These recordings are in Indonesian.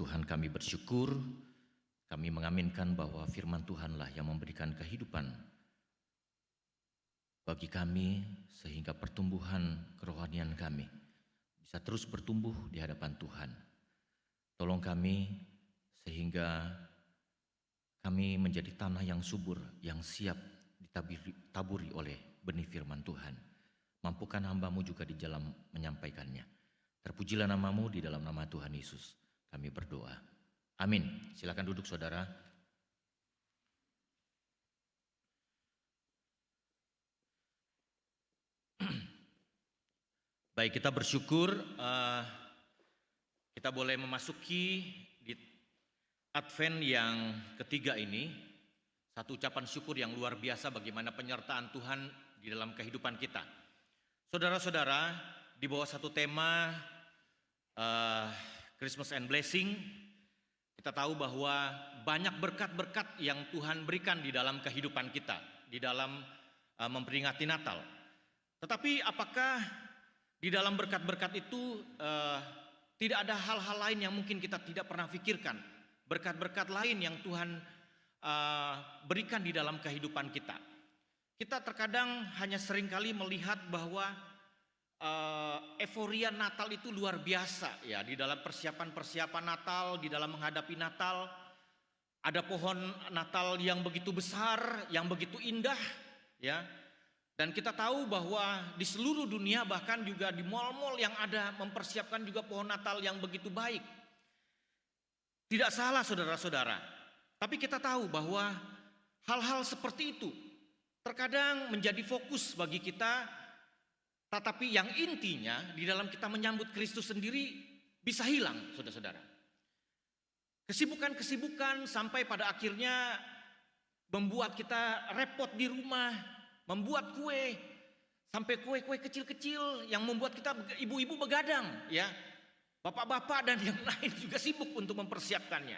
Tuhan, kami bersyukur, kami mengaminkan bahwa firman Tuhanlah yang memberikan kehidupan bagi kami sehingga pertumbuhan kerohanian kami bisa terus bertumbuh di hadapan Tuhan. Tolong kami sehingga kami menjadi tanah yang subur, yang siap ditaburi oleh benih firman Tuhan. Mampukan hamba-Mu juga di dalam menyampaikannya. Terpujilah nama-Mu di dalam nama Tuhan Yesus. Kami berdoa. Amin. Silakan duduk saudara. Baik, kita bersyukur kita boleh memasuki di Advent yang ketiga ini. Satu ucapan syukur yang luar biasa bagaimana penyertaan Tuhan di dalam kehidupan kita. Saudara-saudara, di bawah satu tema Christmas and Blessing, kita tahu bahwa banyak berkat-berkat yang Tuhan berikan di dalam kehidupan kita, di dalam memperingati Natal. Tetapi apakah di dalam berkat-berkat itu tidak ada hal-hal lain yang mungkin kita tidak pernah pikirkan? Berkat-berkat lain yang Tuhan berikan di dalam kehidupan kita. Kita terkadang hanya seringkali melihat bahwa euforia Natal itu luar biasa ya, di dalam persiapan Natal, di dalam menghadapi Natal. Ada pohon Natal yang begitu besar, yang begitu indah ya. Dan kita tahu bahwa di seluruh dunia bahkan juga di mal-mal yang ada mempersiapkan juga pohon Natal yang begitu baik. Tidak salah saudara-saudara, tapi kita tahu bahwa hal-hal seperti itu terkadang menjadi fokus bagi kita, tetapi yang intinya di dalam kita menyambut Kristus sendiri bisa hilang saudara-saudara. Kesibukan-kesibukan sampai pada akhirnya membuat kita repot di rumah, membuat kue, sampai kue-kue kecil-kecil yang membuat kita ibu-ibu begadang ya. Bapak-bapak dan yang lain juga sibuk untuk mempersiapkannya.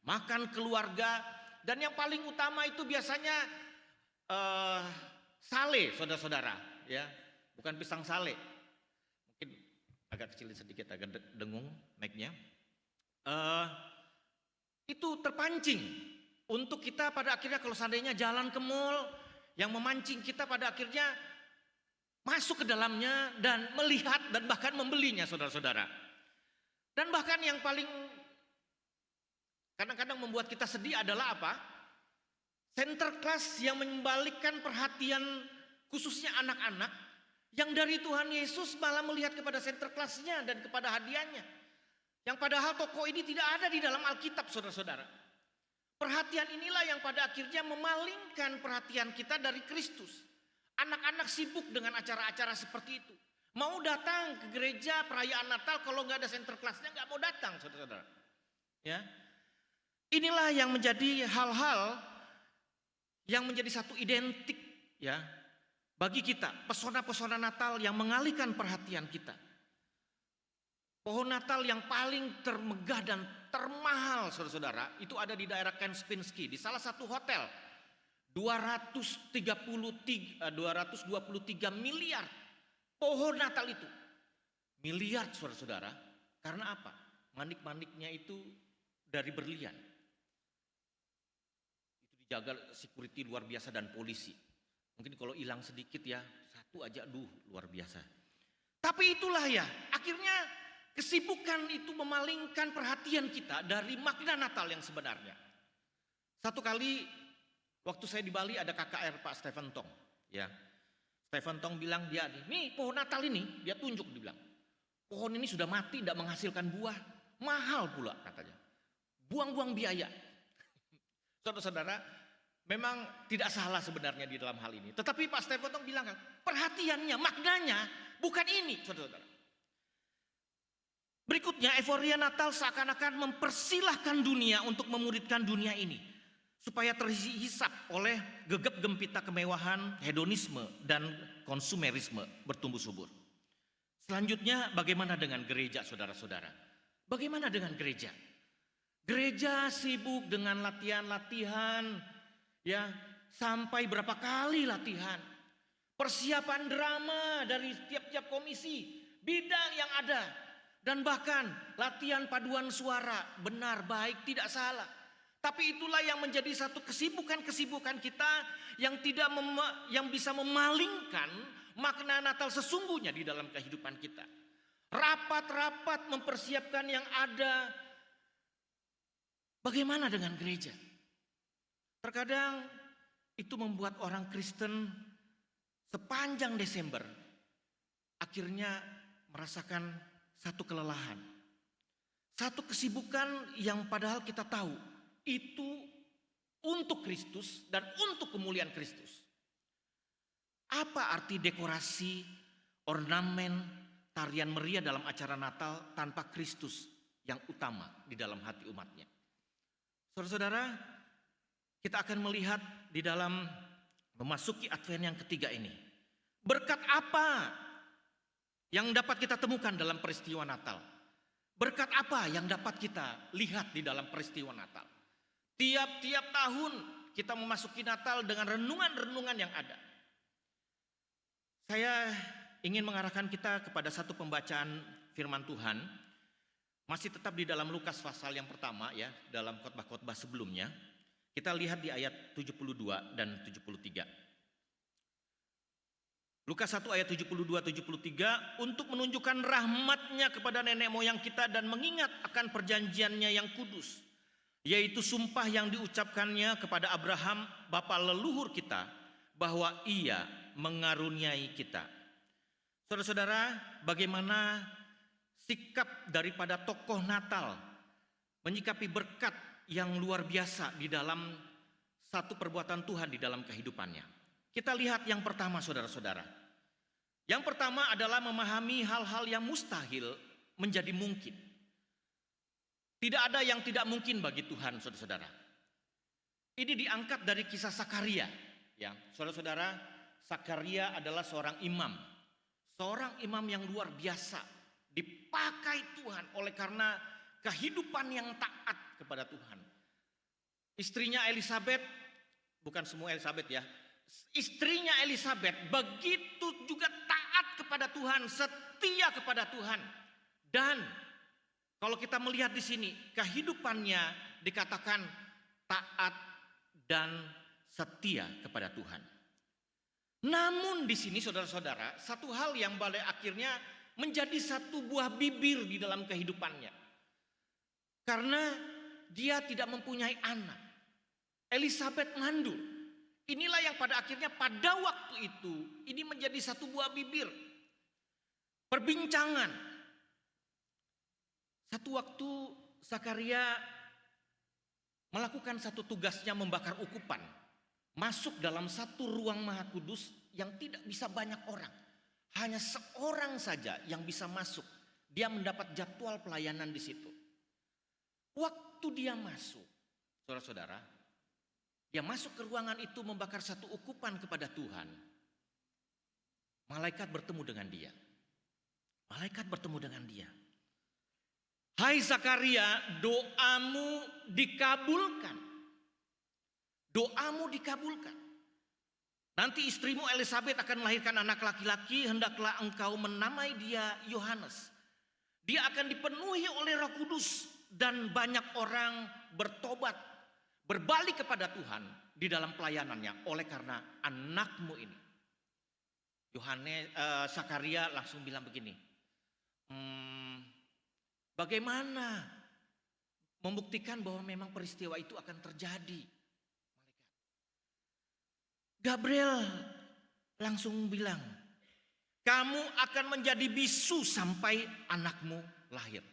Makan keluarga, dan yang paling utama itu biasanya sale saudara-saudara ya. Bukan pisang sale. Mungkin agak kecil sedikit, agak dengung mic-nya. Itu terpancing untuk kita pada akhirnya kalau seandainya jalan ke mall, yang memancing kita pada akhirnya masuk ke dalamnya dan melihat dan bahkan membelinya saudara-saudara. Dan bahkan yang paling kadang-kadang membuat kita sedih adalah apa? Sinterklas yang membalikkan perhatian khususnya anak-anak, yang dari Tuhan Yesus malah melihat kepada Sinterklasnya dan kepada hadiahnya. Yang padahal toko ini tidak ada di dalam Alkitab saudara-saudara. Perhatian inilah yang pada akhirnya memalingkan perhatian kita dari Kristus. Anak-anak sibuk dengan acara-acara seperti itu. Mau datang ke gereja perayaan Natal, kalau nggak ada Sinterklasnya nggak mau datang saudara-saudara. Ya, inilah yang menjadi hal-hal yang menjadi satu identik ya bagi kita, pesona-pesona Natal yang mengalihkan perhatian kita. Pohon Natal yang paling termegah dan termahal saudara-saudara itu ada di daerah Kempinski, di salah satu hotel. 223 miliar pohon Natal itu. Miliar saudara-saudara. Karena apa? Manik-maniknya itu dari berlian. Itu dijaga security luar biasa dan polisi. Mungkin kalau hilang sedikit ya, satu aja luar biasa. Tapi itulah ya, akhirnya kesibukan itu memalingkan perhatian kita dari makna Natal yang sebenarnya. Satu kali waktu saya di Bali ada KKR Pak Stephen Tong ya. Stephen Tong bilang nih pohon Natal ini, dia tunjuk, dibilang pohon ini sudah mati, tidak menghasilkan buah, mahal pula katanya, buang-buang biaya. Saudara-saudara, memang tidak salah sebenarnya di dalam hal ini, tetapi Pak Stephen Tong bilang perhatiannya, maknanya bukan ini saudara-saudara. Berikutnya, euforia Natal seakan-akan mempersilahkan dunia untuk memuridkan dunia ini supaya terhisap oleh gegap gempita kemewahan, hedonisme, dan konsumerisme bertumbuh subur. Selanjutnya, bagaimana dengan gereja saudara-saudara? Bagaimana dengan gereja? Gereja sibuk dengan latihan-latihan ya, sampai berapa kali latihan. Persiapan drama dari tiap-tiap komisi, bidang yang ada. Dan bahkan latihan paduan suara, benar, baik, tidak salah. Tapi itulah yang menjadi satu kesibukan-kesibukan kita yang yang bisa memalingkan makna Natal sesungguhnya di dalam kehidupan kita. Rapat-rapat mempersiapkan yang ada. Bagaimana dengan gereja? Terkadang itu membuat orang Kristen sepanjang Desember akhirnya merasakan satu kelelahan. Satu kesibukan yang padahal kita tahu itu untuk Kristus dan untuk kemuliaan Kristus. Apa arti dekorasi, ornamen, tarian meriah dalam acara Natal tanpa Kristus yang utama di dalam hati umatnya? Saudara-saudara, kita akan melihat di dalam memasuki Advent yang ketiga ini. Berkat apa yang dapat kita temukan dalam peristiwa Natal? Berkat apa yang dapat kita lihat di dalam peristiwa Natal? Tiap-tiap tahun kita memasuki Natal dengan renungan-renungan yang ada. Saya ingin mengarahkan kita kepada satu pembacaan firman Tuhan. Masih tetap di dalam Lukas pasal yang pertama ya, dalam khotbah-khotbah sebelumnya. Kita lihat di ayat 72 dan 73. Lukas 1 ayat 72-73, untuk menunjukkan rahmatnya kepada nenek moyang kita dan mengingat akan perjanjiannya yang kudus, yaitu sumpah yang diucapkannya kepada Abraham, bapa leluhur kita, bahwa ia mengaruniai kita. Saudara-saudara, bagaimana sikap daripada tokoh Natal menyikapi berkat yang luar biasa di dalam satu perbuatan Tuhan di dalam kehidupannya. Kita lihat yang pertama, saudara-saudara. Yang pertama adalah memahami hal-hal yang mustahil menjadi mungkin. Tidak ada yang tidak mungkin bagi Tuhan, saudara-saudara. Ini diangkat dari kisah Sakaria. Ya, saudara-saudara, Sakaria adalah seorang imam. Seorang imam yang luar biasa. Dipakai Tuhan oleh karena kehidupan yang taat kepada Tuhan. Istrinya Elizabeth, bukan semua Elizabeth ya. Istrinya Elizabeth begitu juga taat kepada Tuhan, setia kepada Tuhan. Dan kalau kita melihat di sini, kehidupannya dikatakan taat dan setia kepada Tuhan. Namun di sini saudara-saudara, satu hal yang pada akhirnya menjadi satu buah bibir di dalam kehidupannya. Karena dia tidak mempunyai anak. Elizabeth mandul. Inilah yang pada akhirnya pada waktu itu ini menjadi satu buah bibir. Perbincangan. Satu waktu Sakaria melakukan satu tugasnya membakar ukupan. Masuk dalam satu ruang maha kudus yang tidak bisa banyak orang. Hanya seorang saja yang bisa masuk. Dia mendapat jadwal pelayanan di situ. Waktu dia masuk, saudara-saudara, dia masuk ke ruangan itu membakar satu ukupan kepada Tuhan. Malaikat bertemu dengan dia. Malaikat bertemu dengan dia. Hai Zakaria, doamu dikabulkan. Doamu dikabulkan. Nanti istrimu Elizabeth akan melahirkan anak laki-laki, hendaklah engkau menamai dia Yohanes. Dia akan dipenuhi oleh Roh Kudus dan banyak orang bertobat, berbalik kepada Tuhan di dalam pelayanannya oleh karena anakmu ini. Sakaria langsung bilang begini, bagaimana membuktikan bahwa memang peristiwa itu akan terjadi? Gabriel langsung bilang, kamu akan menjadi bisu sampai anakmu lahir.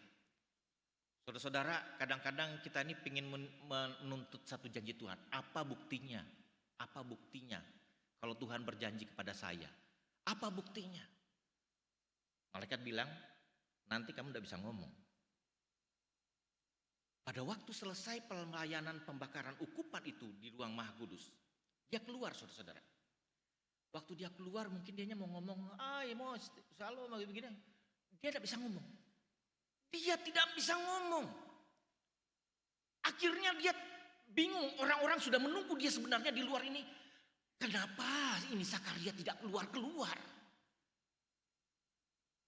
Saudara-saudara, kadang-kadang kita ini ingin menuntut satu janji Tuhan. Apa buktinya? Apa buktinya? Kalau Tuhan berjanji kepada saya, apa buktinya? Malaikat bilang, nanti kamu tidak bisa ngomong. Pada waktu selesai pelayanan pembakaran ukupan itu di ruang Maha Kudus, dia keluar, saudara-saudara. Waktu dia keluar mungkin dia mau ngomong, mau selalu begini. Dia tidak bisa ngomong. Dia tidak bisa ngomong. Akhirnya dia bingung. Orang-orang sudah menunggu dia sebenarnya di luar ini. Kenapa ini Sakaria tidak keluar-keluar?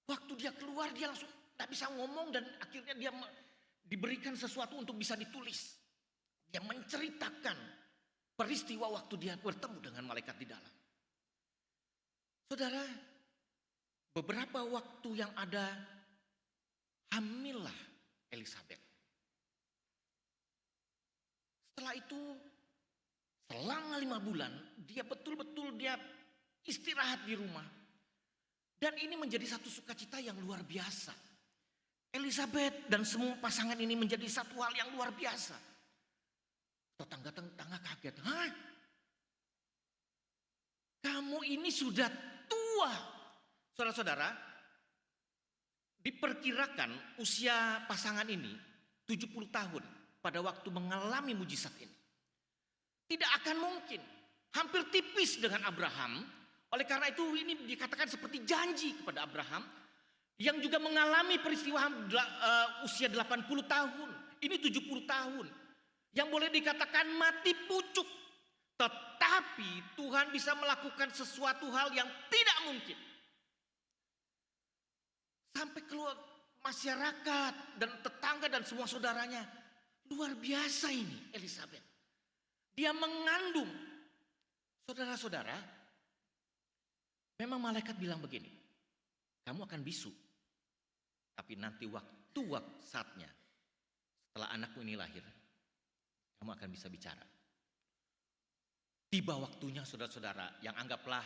Waktu dia keluar dia langsung tidak bisa ngomong dan akhirnya dia diberikan sesuatu untuk bisa ditulis. Dia menceritakan peristiwa waktu dia bertemu dengan malaikat di dalam. Saudara, beberapa waktu yang ada, hamillah Elizabeth. Setelah itu, selama 5 bulan, dia betul-betul dia istirahat di rumah. Dan ini menjadi satu sukacita yang luar biasa. Elizabeth dan semua pasangan ini menjadi satu hal yang luar biasa. Tetangga-tetangga kaget. Hah? Kamu ini sudah tua. Saudara-saudara, diperkirakan usia pasangan ini 70 tahun pada waktu mengalami mujizat ini. Tidak akan mungkin. Hampir tipis dengan Abraham. Oleh karena itu ini dikatakan seperti janji kepada Abraham. Yang juga mengalami peristiwa usia 80 tahun. Ini 70 tahun. Yang boleh dikatakan mati pucuk. Tetapi Tuhan bisa melakukan sesuatu hal yang tidak mungkin. Sampai keluar masyarakat dan tetangga dan semua saudaranya. Luar biasa ini Elizabeth. Dia mengandung. Saudara-saudara, memang malaikat bilang begini. Kamu akan bisu. Tapi nanti waktu saatnya. Setelah anakmu ini lahir. Kamu akan bisa bicara. Tiba waktunya saudara-saudara. Yang anggaplah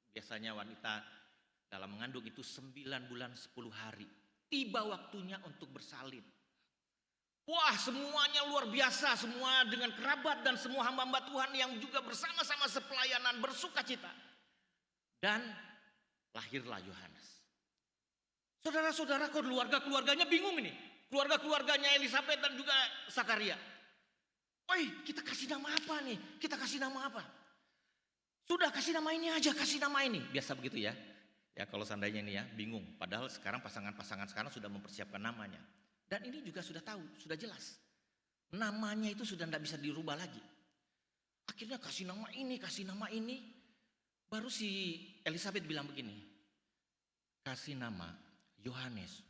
biasanya wanita dalam mengandung itu 9 bulan 10 hari. Tiba waktunya untuk bersalin. Wah, semuanya luar biasa. Semua dengan kerabat dan semua hamba-hamba Tuhan yang juga bersama-sama sepelayanan bersukacita. Dan lahirlah Yohanes. Saudara-saudara, keluarga-keluarganya bingung ini. Keluarga-keluarganya Elizabeth dan juga Zakaria. Woi, kita kasih nama apa nih? Kita kasih nama apa? Sudah kasih nama ini aja, kasih nama ini. Biasa begitu ya. Ya kalau seandainya ini ya, bingung. Padahal sekarang pasangan-pasangan sekarang sudah mempersiapkan namanya. Dan ini juga sudah tahu, sudah jelas. Namanya itu sudah tidak bisa dirubah lagi. Akhirnya kasih nama ini, kasih nama ini. Baru si Elizabeth bilang begini. Kasih nama Yohanes.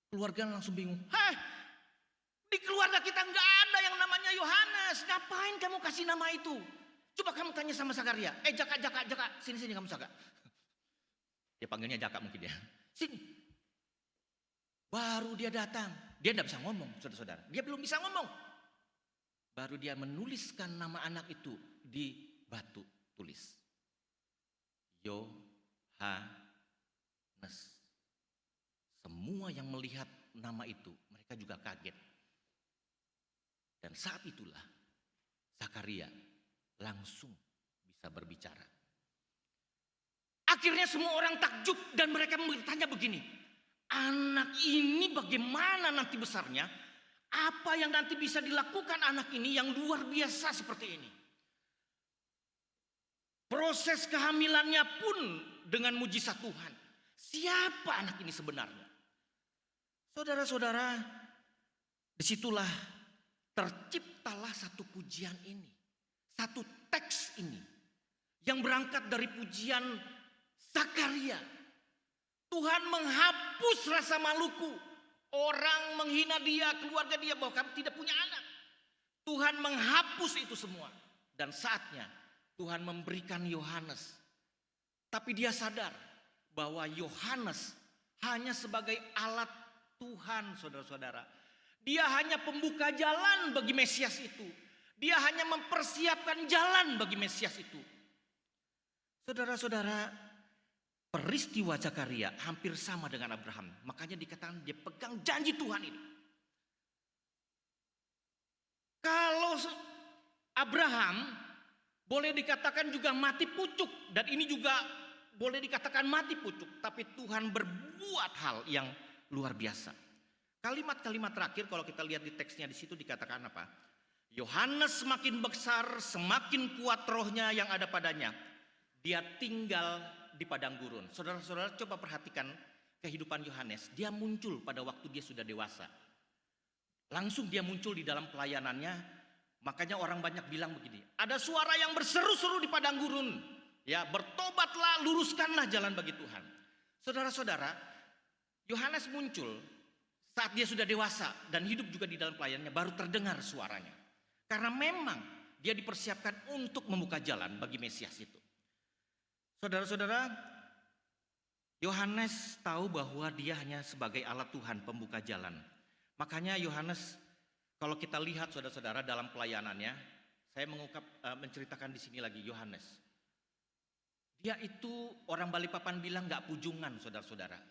Keluarga langsung bingung. Hah? Di keluarga kita nggak ada yang namanya Yohanes. Ngapain kamu kasih nama itu? Coba kamu tanya sama Zakaria. Jaka. Sini kamu Zaka. Dia panggilnya Jaka mungkin ya. Sini. Baru dia datang. Dia tidak bisa ngomong, saudara-saudara. Dia belum bisa ngomong. Baru dia menuliskan nama anak itu di batu tulis. Yohanes. Semua yang melihat nama itu, mereka juga kaget. Dan saat itulah Zakaria langsung bisa berbicara. Akhirnya semua orang takjub dan mereka bertanya begini. Anak ini bagaimana nanti besarnya? Apa yang nanti bisa dilakukan anak ini yang luar biasa seperti ini? Proses kehamilannya pun dengan mujizat Tuhan. Siapa anak ini sebenarnya? Saudara-saudara, disitulah terciptalah satu pujian ini. Satu teks ini. Yang berangkat dari pujian Zakaria. Tuhan menghapus rasa maluku. Orang menghina dia, keluarga dia bahwa kamu tidak punya anak. Tuhan menghapus itu semua. Dan saatnya Tuhan memberikan Yohanes. Tapi dia sadar bahwa Yohanes hanya sebagai alat Tuhan, saudara-saudara. Dia hanya pembuka jalan bagi Mesias itu. Dia hanya mempersiapkan jalan bagi Mesias itu. Saudara-saudara, peristiwa Zakaria hampir sama dengan Abraham. Makanya dikatakan dia pegang janji Tuhan ini. Kalau Abraham boleh dikatakan juga mati pucuk. Dan ini juga boleh dikatakan mati pucuk. Tapi Tuhan berbuat hal yang luar biasa. Kalimat-kalimat terakhir kalau kita lihat di teksnya di situ dikatakan apa? Yohanes semakin besar, semakin kuat rohnya yang ada padanya. Dia tinggal di padang gurun. Saudara-saudara coba perhatikan kehidupan Yohanes. Dia muncul pada waktu dia sudah dewasa. Langsung dia muncul di dalam pelayanannya. Makanya orang banyak bilang begini. Ada suara yang berseru-seru di padang gurun. Ya, bertobatlah, luruskanlah jalan bagi Tuhan. Saudara-saudara, Yohanes muncul saat dia sudah dewasa dan hidup juga di dalam pelayanannya, baru terdengar suaranya. Karena memang dia dipersiapkan untuk membuka jalan bagi Mesias itu. Saudara-saudara, Yohanes tahu bahwa dia hanya sebagai alat Tuhan pembuka jalan. Makanya Yohanes, kalau kita lihat saudara-saudara dalam pelayanannya, saya menceritakan di sini lagi Yohanes. Dia itu orang Balikpapan bilang gak pujungan, saudara-saudara.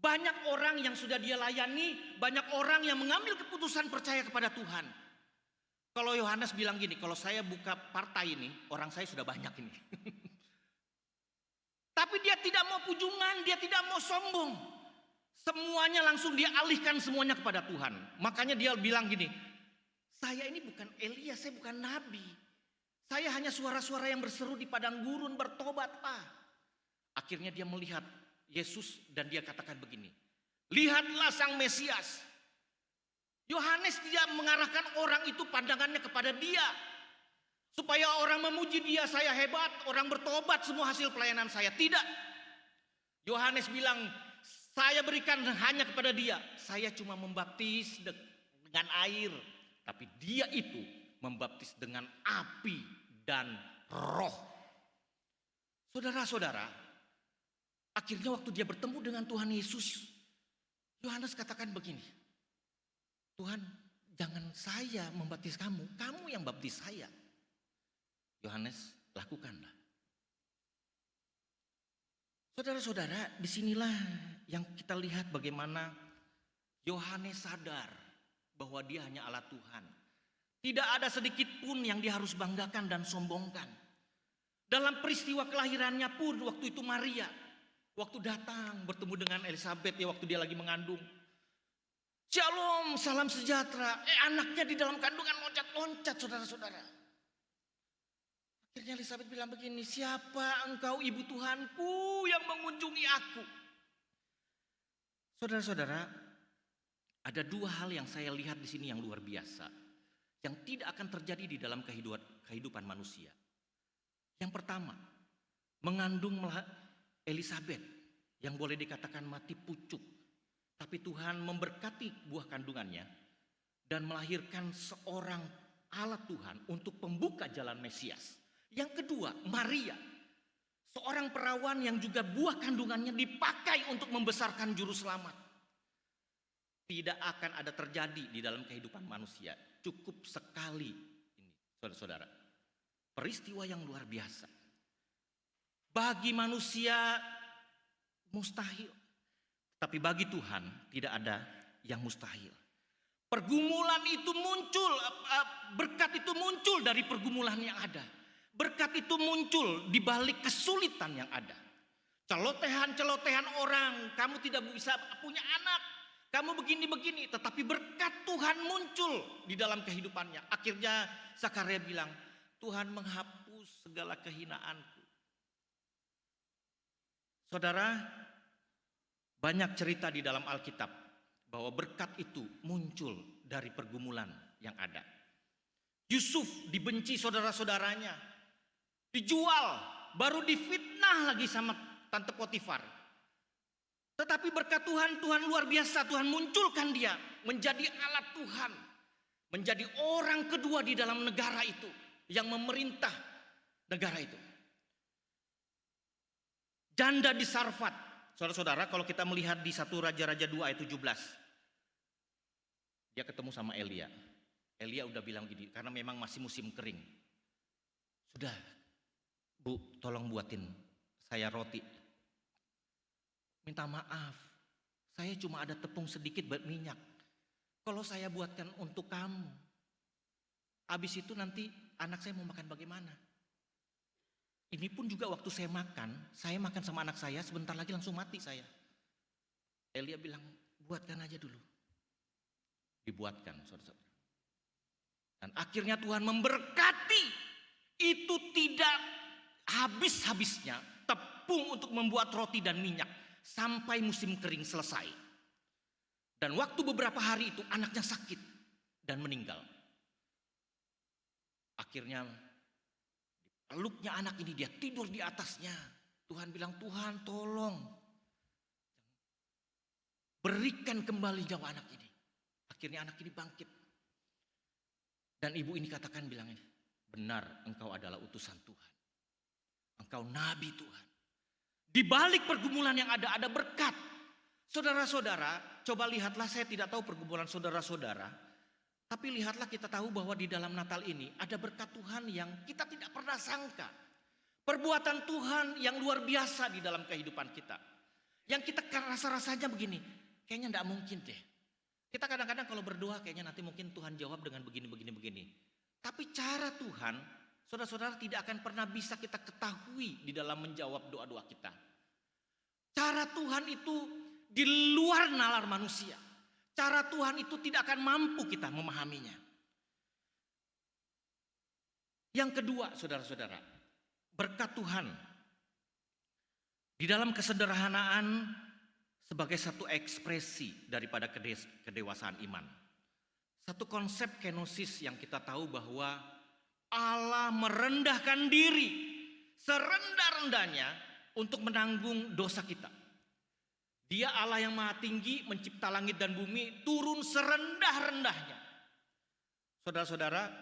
Banyak orang yang sudah dia layani, banyak orang yang mengambil keputusan percaya kepada Tuhan. Kalau Yohanes bilang gini, kalau saya buka partai ini, orang saya sudah banyak ini. Tapi dia tidak mau pujungan, dia tidak mau sombong. Semuanya langsung dia alihkan semuanya kepada Tuhan. Makanya dia bilang gini, saya ini bukan Elia, saya bukan nabi. Saya hanya suara-suara yang berseru di padang gurun, bertobat Pak. Akhirnya dia melihat Yesus dan dia katakan begini, lihatlah sang Mesias. Yohanes tidak mengarahkan orang itu pandangannya kepada dia, supaya orang memuji dia, saya hebat, orang bertobat, semua hasil pelayanan saya. Tidak. Yohanes bilang, saya berikan hanya kepada dia. Saya cuma membaptis dengan air, tapi dia itu membaptis dengan api dan roh. Saudara-saudara, akhirnya waktu dia bertemu dengan Tuhan Yesus, Yohanes katakan begini, Tuhan, jangan saya membaptis kamu, kamu yang baptis saya. Yohanes, lakukanlah. Saudara-saudara, disinilah yang kita lihat bagaimana Yohanes sadar bahwa dia hanya alat Tuhan. Tidak ada sedikit pun yang dia harus banggakan dan sombongkan. Dalam peristiwa kelahirannya pun waktu itu Maria, waktu datang bertemu dengan Elizabeth ya waktu dia lagi mengandung. Shalom, salam sejahtera. Anaknya di dalam kandungan loncat-loncat, saudara-saudara. Akhirnya Elizabeth bilang begini, siapa engkau ibu Tuhanku yang mengunjungi aku? Saudara-saudara, ada dua hal yang saya lihat di sini yang luar biasa, yang tidak akan terjadi di dalam kehidupan manusia. Yang pertama, mengandung Elizabeth yang boleh dikatakan mati pucuk, tapi Tuhan memberkati buah kandungannya dan melahirkan seorang alat Tuhan untuk pembuka jalan Mesias. Yang kedua, Maria, seorang perawan yang juga buah kandungannya dipakai untuk membesarkan juru selamat. Tidak akan ada terjadi di dalam kehidupan manusia. Cukup sekali ini, saudara-saudara. Peristiwa yang luar biasa. Bagi manusia mustahil, tapi bagi Tuhan tidak ada yang mustahil. Pergumulan itu muncul, berkat itu muncul dari pergumulan yang ada. Berkat itu muncul di balik kesulitan yang ada. Celotehan-celotehan orang, kamu tidak bisa punya anak, kamu begini-begini, tetapi berkat Tuhan muncul di dalam kehidupannya. Akhirnya Zakaria bilang, Tuhan menghapus segala kehinaanku. Saudara, banyak cerita di dalam Alkitab bahwa berkat itu muncul dari pergumulan yang ada. Yusuf dibenci saudara-saudaranya, dijual, baru difitnah lagi sama Tante Potifar. Tetapi berkat Tuhan, Tuhan luar biasa, Tuhan munculkan dia menjadi alat Tuhan, menjadi orang kedua di dalam negara itu yang memerintah negara itu. Janda di Sarfat, saudara-saudara, kalau kita melihat di 1 Raja-Raja 2 ayat 17, dia ketemu sama Elia. Elia udah bilang gini, karena memang masih musim kering. Sudah, Bu, tolong buatin saya roti. Minta maaf, saya cuma ada tepung sedikit buat minyak. Kalau saya buatkan untuk kamu, habis itu nanti anak saya mau makan bagaimana? Ini pun juga waktu saya makan sama anak saya, sebentar lagi langsung mati saya. Elia bilang, buatkan aja dulu. Dibuatkan, saudara-saudara. Dan akhirnya Tuhan memberkati. Itu tidak habis-habisnya tepung untuk membuat roti dan minyak sampai musim kering selesai. Dan waktu beberapa hari itu anaknya sakit dan meninggal. Akhirnya peluknya anak ini, dia tidur di atasnya. Tuhan bilang, Tuhan tolong. berikan kembali nyawa anak ini. Akhirnya anak ini bangkit. Dan ibu ini katakan bilang ini, benar engkau adalah utusan Tuhan. Engkau nabi Tuhan. Di balik pergumulan yang ada berkat. Saudara-saudara, coba lihatlah, saya tidak tahu pergumulan saudara-saudara. Tapi lihatlah, kita tahu bahwa di dalam Natal ini ada berkat Tuhan yang kita tidak pernah sangka. Perbuatan Tuhan yang luar biasa di dalam kehidupan kita. Yang kita rasa-rasanya begini, kayaknya tidak mungkin deh. Kita kadang-kadang kalau berdoa kayaknya nanti mungkin Tuhan jawab dengan begini. Tapi cara Tuhan, saudara-saudara, tidak akan pernah bisa kita ketahui di dalam menjawab doa-doa kita. Cara Tuhan itu di luar nalar manusia. Cara Tuhan itu tidak akan mampu kita memahaminya. Yang kedua, saudara-saudara, berkat Tuhan di dalam kesederhanaan sebagai satu ekspresi daripada kedewasaan iman. Satu konsep kenosis yang kita tahu bahwa Allah merendahkan diri serendah-rendahnya untuk menanggung dosa kita. Dia Allah yang maha tinggi, mencipta langit dan bumi, turun serendah-rendahnya. Saudara-saudara,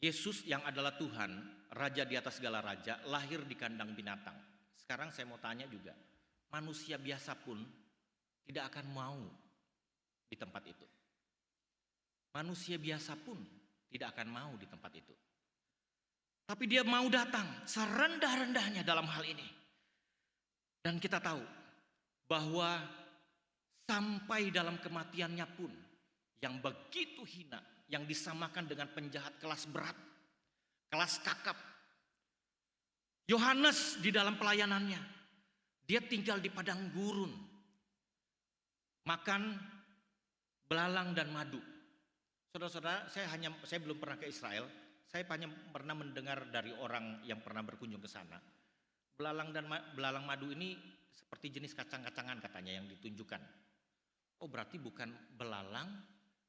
Yesus yang adalah Tuhan, Raja di atas segala raja, lahir di kandang binatang. Sekarang saya mau tanya juga, manusia biasa pun tidak akan mau di tempat itu. Manusia biasa pun tidak akan mau di tempat itu. Tapi dia mau datang serendah-rendahnya dalam hal ini. Dan kita tahu bahwa sampai dalam kematiannya pun yang begitu hina, yang disamakan dengan penjahat kelas berat, kelas kakap. Yohanes di dalam pelayanannya, dia tinggal di padang gurun, makan belalang dan madu. Saudara-saudara, saya belum pernah ke Israel. Saya hanya pernah mendengar dari orang yang pernah berkunjung ke sana. Belalang madu ini seperti jenis kacang-kacangan katanya yang ditunjukkan. Oh, berarti bukan belalang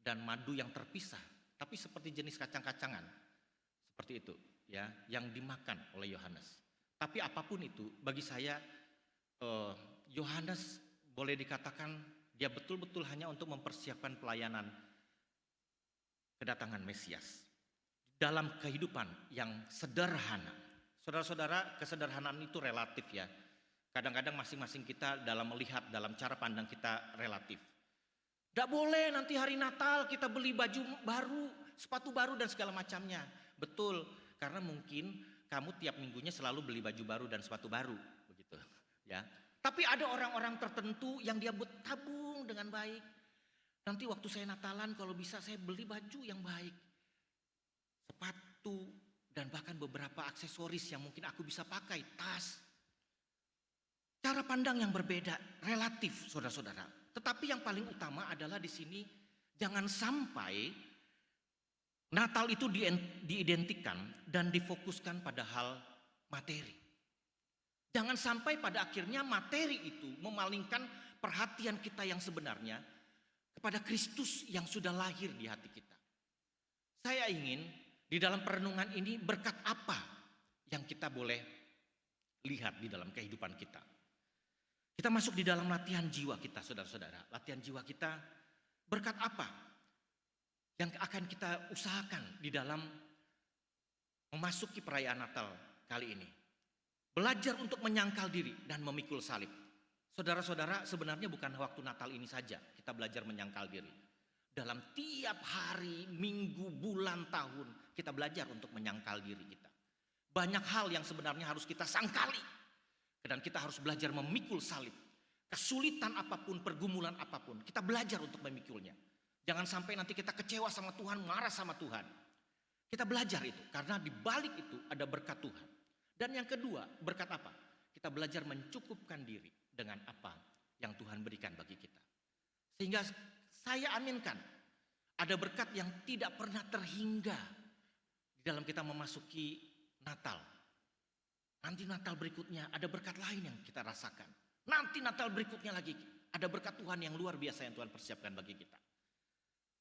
dan madu yang terpisah, tapi seperti jenis kacang-kacangan. Seperti itu, ya, yang dimakan oleh Yohanes. Tapi apapun itu, bagi saya Yohanes boleh dikatakan dia betul-betul hanya untuk mempersiapkan pelayanan kedatangan Mesias. Dalam kehidupan yang sederhana. Saudara-saudara, kesederhanaan itu relatif ya. Kadang-kadang masing-masing kita dalam melihat, dalam cara pandang kita relatif. Tidak boleh nanti hari Natal kita beli baju baru, sepatu baru dan segala macamnya. Betul, karena mungkin kamu tiap minggunya selalu beli baju baru dan sepatu baru, begitu ya. Tapi ada orang-orang tertentu yang dia buat tabung dengan baik. Nanti waktu saya Natalan kalau bisa saya beli baju yang baik. Sepatu dan bahkan beberapa aksesoris yang mungkin aku bisa pakai, tas. Cara pandang yang berbeda, relatif saudara-saudara. Tetapi yang paling utama adalah di sini jangan sampai Natal itu diidentikan dan difokuskan pada hal materi. Jangan sampai pada akhirnya materi itu memalingkan perhatian kita yang sebenarnya kepada Kristus yang sudah lahir di hati kita. Saya ingin di dalam perenungan ini berkat apa yang kita boleh lihat di dalam kehidupan kita. Kita masuk di dalam latihan jiwa kita, saudara-saudara. Latihan jiwa kita, berkat apa yang akan kita usahakan di dalam memasuki perayaan Natal kali ini. Belajar untuk menyangkal diri dan memikul salib. Saudara-saudara, sebenarnya bukan waktu Natal ini saja kita belajar menyangkal diri. Dalam tiap hari, minggu, bulan, tahun, kita belajar untuk menyangkal diri kita. Banyak hal yang sebenarnya harus kita sangkali. Dan kita harus belajar memikul salib. Kesulitan apapun, pergumulan apapun, kita belajar untuk memikulnya. Jangan sampai nanti kita kecewa sama Tuhan, marah sama Tuhan. Kita belajar itu, karena di balik itu ada berkat Tuhan. Dan yang kedua, berkat apa? Kita belajar mencukupkan diri dengan apa yang Tuhan berikan bagi kita. Sehingga saya aminkan, ada berkat yang tidak pernah terhingga di dalam kita memasuki Natal. Nanti Natal berikutnya ada berkat lain yang kita rasakan. Nanti Natal berikutnya lagi ada berkat Tuhan yang luar biasa yang Tuhan persiapkan bagi kita.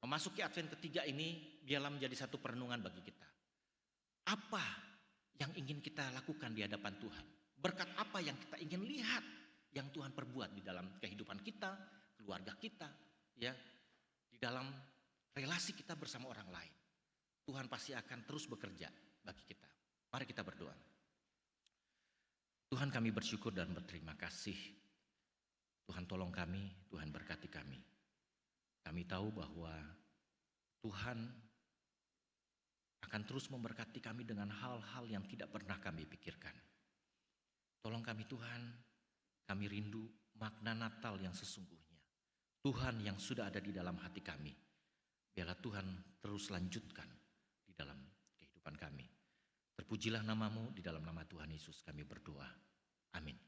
Memasuki Advent ketiga ini biarlah menjadi satu perenungan bagi kita. Apa yang ingin kita lakukan di hadapan Tuhan? berkat apa yang kita ingin lihat yang Tuhan perbuat di dalam kehidupan kita, keluarga kita, ya, di dalam relasi kita bersama orang lain. Tuhan pasti akan terus bekerja bagi kita. Mari kita berdoa. Tuhan, kami bersyukur dan berterima kasih. Tuhan tolong kami, Tuhan berkati kami. Kami tahu bahwa Tuhan akan terus memberkati kami dengan hal-hal yang tidak pernah kami pikirkan. Tolong kami Tuhan, kami rindu makna Natal yang sesungguhnya. Tuhan yang sudah ada di dalam hati kami. Biarlah Tuhan terus lanjutkan di dalam kehidupan kami. Terpujilah namamu, di dalam nama Tuhan Yesus kami berdoa. Amin.